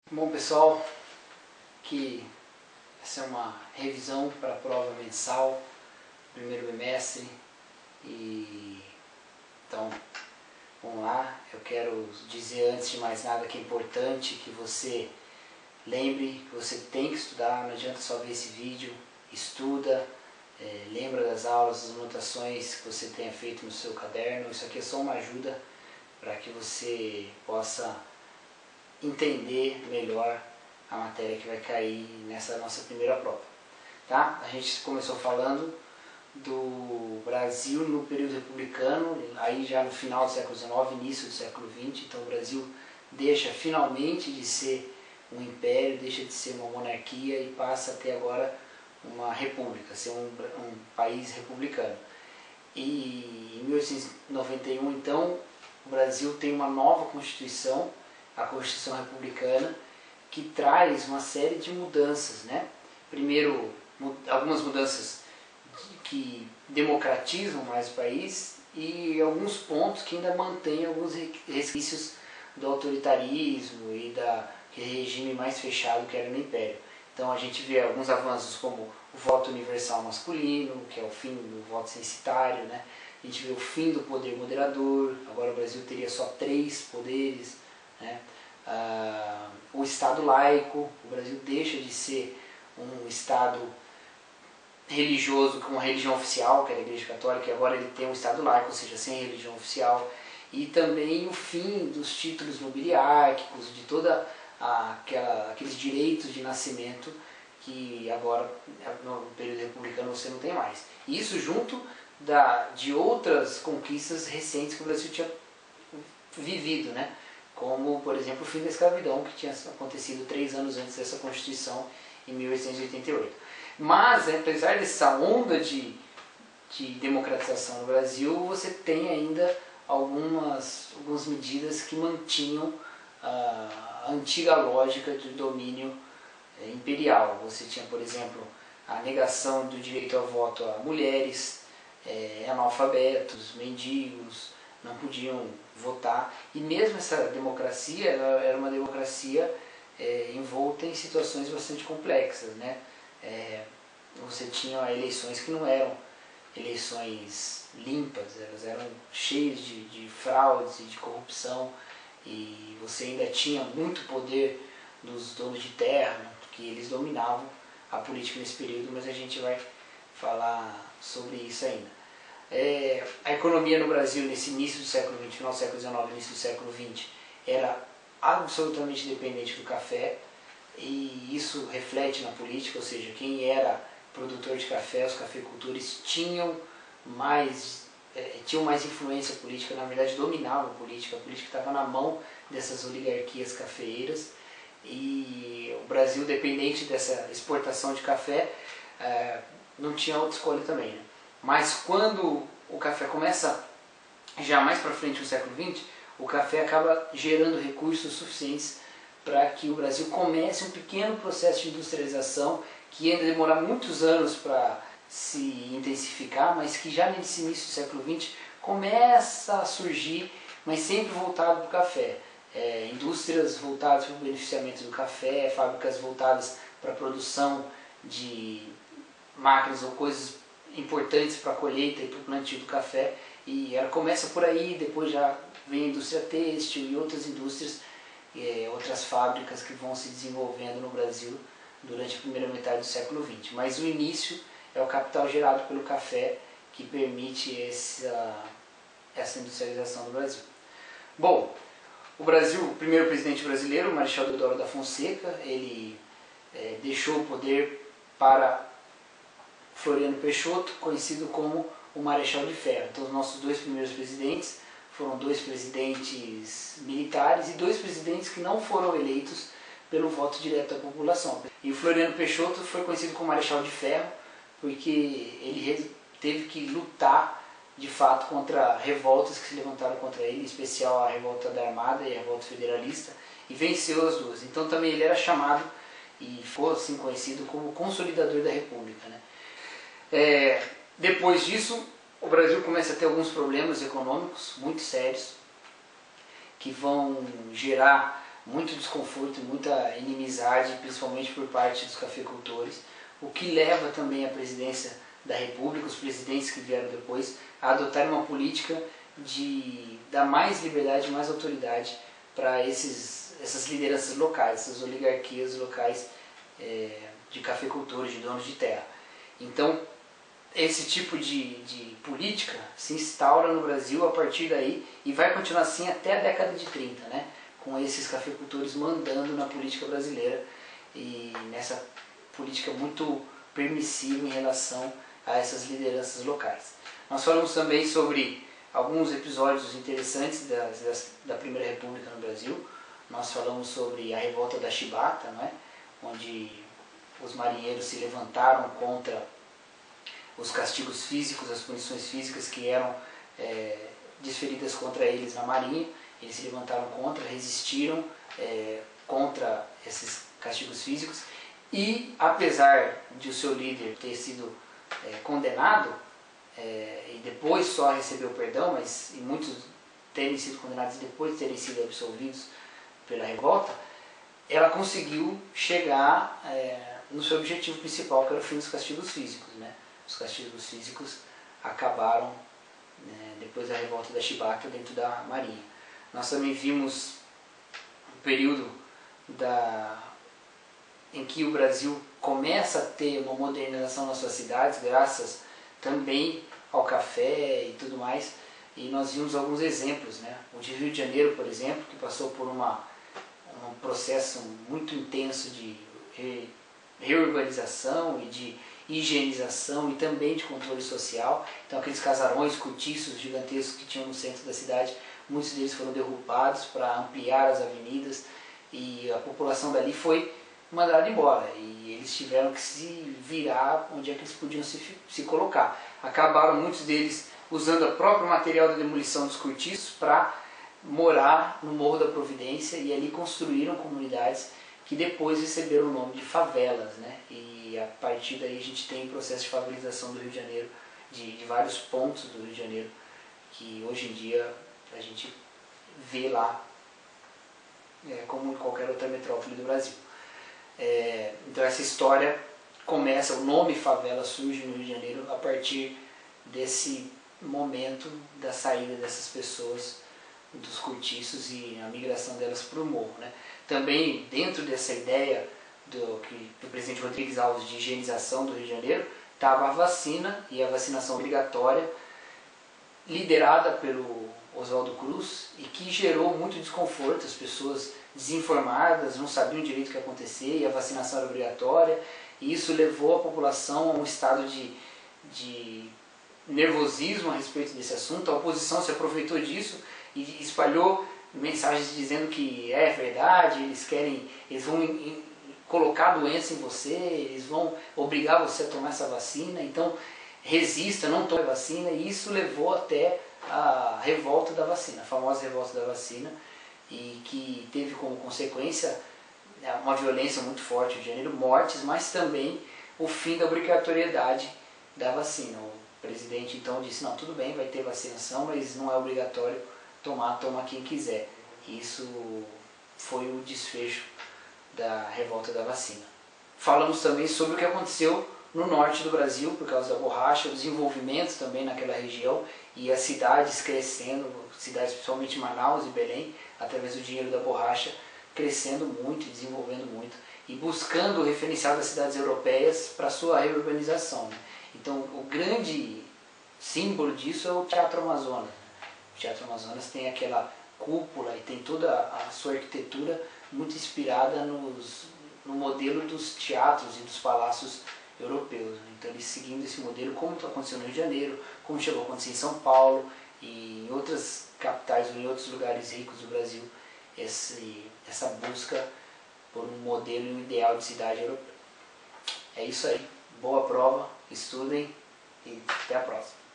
Bom pessoal, que essa é uma revisão para a prova mensal, primeiro bimestre, e então vamos lá. Eu quero dizer antes de mais nada que é importante que você lembre que você tem que estudar, não adianta só ver esse vídeo, estuda, lembra das aulas, das anotações que você tenha feito no seu caderno. Isso aqui é só uma ajuda para que você possa entender melhor a matéria que vai cair nessa nossa primeira prova. Tá? A gente começou falando do Brasil no período republicano, aí já no final do século XIX, início do século XX. Então o Brasil deixa finalmente de ser um império, deixa de ser uma monarquia e passa a ter agora uma república, ser um país republicano. E em 1891, então, o Brasil tem uma nova Constituição, a Constituição Republicana, que traz uma série de mudanças, né? Primeiro, algumas mudanças que democratizam mais o país e alguns pontos que ainda mantêm alguns resquícios do autoritarismo e daquele regime mais fechado que era no Império. Então a gente vê alguns avanços como o voto universal masculino, que é o fim do voto censitário, né? A gente vê o fim do poder moderador, agora o Brasil teria só 3 poderes, né? O Estado laico, o Brasil deixa de ser um Estado religioso com uma religião oficial, que era a Igreja Católica, e agora ele tem um Estado laico, ou seja, sem religião oficial, e também o fim dos títulos nobiliárquicos, de toda aqueles direitos de nascimento que agora no período republicano você não tem mais. Isso junto de outras conquistas recentes que o Brasil tinha vivido, né? Como, por exemplo, o fim da escravidão, que tinha acontecido 3 anos antes dessa Constituição, em 1888. Mas, apesar dessa onda de democratização no Brasil, você tem ainda algumas medidas que mantinham a antiga lógica de domínio imperial. Você tinha, por exemplo, a negação do direito ao voto a mulheres, analfabetos, mendigos, não podiam votar, e mesmo essa democracia era uma democracia envolta em situações bastante complexas, né? Você tinha eleições que não eram eleições limpas, elas eram cheias de fraudes e de corrupção, e você ainda tinha muito poder dos donos de terra, que eles dominavam a política nesse período, mas a gente vai falar sobre isso ainda. A economia no Brasil nesse início do século XX, final do século XIX, início do século XX, era absolutamente dependente do café, e isso reflete na política, ou seja, quem era produtor de café, os cafeicultores tinham mais influência política, na verdade dominavam a política estava na mão dessas oligarquias cafeeiras, e o Brasil, dependente dessa exportação de café, não tinha outra escolha também, né? Mas quando o café começa, já mais para frente no século XX, o café acaba gerando recursos suficientes para que o Brasil comece um pequeno processo de industrialização que ainda demora muitos anos para se intensificar, mas que já nesse início do século XX começa a surgir, mas sempre voltado para o café. Indústrias voltadas para o beneficiamento do café, fábricas voltadas para a produção de máquinas ou coisas importantes para a colheita e para o plantio do café, e ela começa por aí, depois já vem a indústria têxtil e outras indústrias, outras fábricas que vão se desenvolvendo no Brasil durante a primeira metade do século XX. Mas o início é o capital gerado pelo café que permite essa industrialização do Brasil. Bom, o Brasil, o primeiro presidente brasileiro, Marechal Deodoro da Fonseca, ele deixou o poder para Floriano Peixoto, conhecido como o Marechal de Ferro. Então os nossos 2 primeiros presidentes foram 2 presidentes militares e 2 presidentes que não foram eleitos pelo voto direto da população. E o Floriano Peixoto foi conhecido como Marechal de Ferro porque ele teve que lutar de fato contra revoltas que se levantaram contra ele, em especial a revolta da Armada e a revolta federalista, e venceu as duas. Então também ele era chamado e ficou assim conhecido como consolidador da República, né? Depois disso, o Brasil começa a ter alguns problemas econômicos muito sérios que vão gerar muito desconforto, muita inimizade, principalmente por parte dos cafeicultores, o que leva também a presidência da República, os presidentes que vieram depois, a adotar uma política de dar mais liberdade, mais autoridade para essas lideranças locais, essas oligarquias locais de cafeicultores, de donos de terra. Então, esse tipo de política se instaura no Brasil a partir daí e vai continuar assim até a década de 30, né? Com esses cafeicultores mandando na política brasileira e nessa política muito permissiva em relação a essas lideranças locais. Nós falamos também sobre alguns episódios interessantes da Primeira República no Brasil. Nós falamos sobre a revolta da Chibata, não é? Onde os marinheiros se levantaram contra os castigos físicos, as punições físicas que eram desferidas contra eles na marinha. Eles se levantaram contra, resistiram contra esses castigos físicos e, apesar de o seu líder ter sido condenado e depois só recebeu perdão, mas e muitos terem sido condenados e depois terem sido absolvidos pela revolta, ela conseguiu chegar no seu objetivo principal, que era o fim dos castigos físicos, né? Os castigos físicos acabaram depois da revolta da Chibata dentro da marinha. Nós também vimos o período em que o Brasil começa a ter uma modernização nas suas cidades, graças também ao café e tudo mais, e nós vimos alguns exemplos, né? O de Rio de Janeiro, por exemplo, que passou por um processo muito intenso de reurbanização e de higienização e também de controle social. Então aqueles casarões, cortiços gigantescos que tinham no centro da cidade, muitos deles foram derrubados para ampliar as avenidas e a população dali foi mandada embora e eles tiveram que se virar onde é que eles podiam se colocar. Acabaram muitos deles usando o próprio material da demolição dos cortiços para morar no Morro da Providência e ali construíram comunidades que depois receberam o nome de favelas, né? E a partir daí a gente tem o processo de favelização do Rio de Janeiro, de vários pontos do Rio de Janeiro, que hoje em dia a gente vê lá como em qualquer outra metrópole do Brasil. Então essa história começa, o nome favela surge no Rio de Janeiro a partir desse momento da saída dessas pessoas dos cortiços e a migração delas para o morro, né? Também dentro dessa ideia do presidente Rodrigues Alves de higienização do Rio de Janeiro estava a vacina e a vacinação obrigatória liderada pelo Oswaldo Cruz e que gerou muito desconforto, as pessoas desinformadas, não sabiam direito o que ia acontecer e a vacinação era obrigatória e isso levou a população a um estado de nervosismo a respeito desse assunto. A oposição se aproveitou disso e espalhou mensagens dizendo que é verdade, eles vão colocar a doença em você, eles vão obrigar você a tomar essa vacina, então resista, não tome a vacina, e isso levou até a revolta da vacina, a famosa revolta da vacina, e que teve como consequência uma violência muito forte no Rio de Janeiro, mortes, mas também o fim da obrigatoriedade da vacina. O presidente então disse, não, tudo bem, vai ter vacinação, mas não é obrigatório toma quem quiser. Isso foi o desfecho da revolta da vacina. Falamos também sobre o que aconteceu no norte do Brasil por causa da borracha, o desenvolvimento também naquela região e as cidades crescendo, cidades principalmente Manaus e Belém, através do dinheiro da borracha, crescendo muito e desenvolvendo muito e buscando o referencial das cidades europeias para sua reurbanização, né? Então o grande símbolo disso é o Teatro Amazonas. O Teatro Amazonas tem aquela cúpula e tem toda a sua arquitetura muito inspirada no modelo dos teatros e dos palácios europeus, né? Então eles seguindo esse modelo, como aconteceu no Rio de Janeiro, como chegou a acontecer em São Paulo e em outras capitais ou em outros lugares ricos do Brasil, essa busca por um modelo e um ideal de cidade europeu. É isso aí, boa prova, estudem e até a próxima.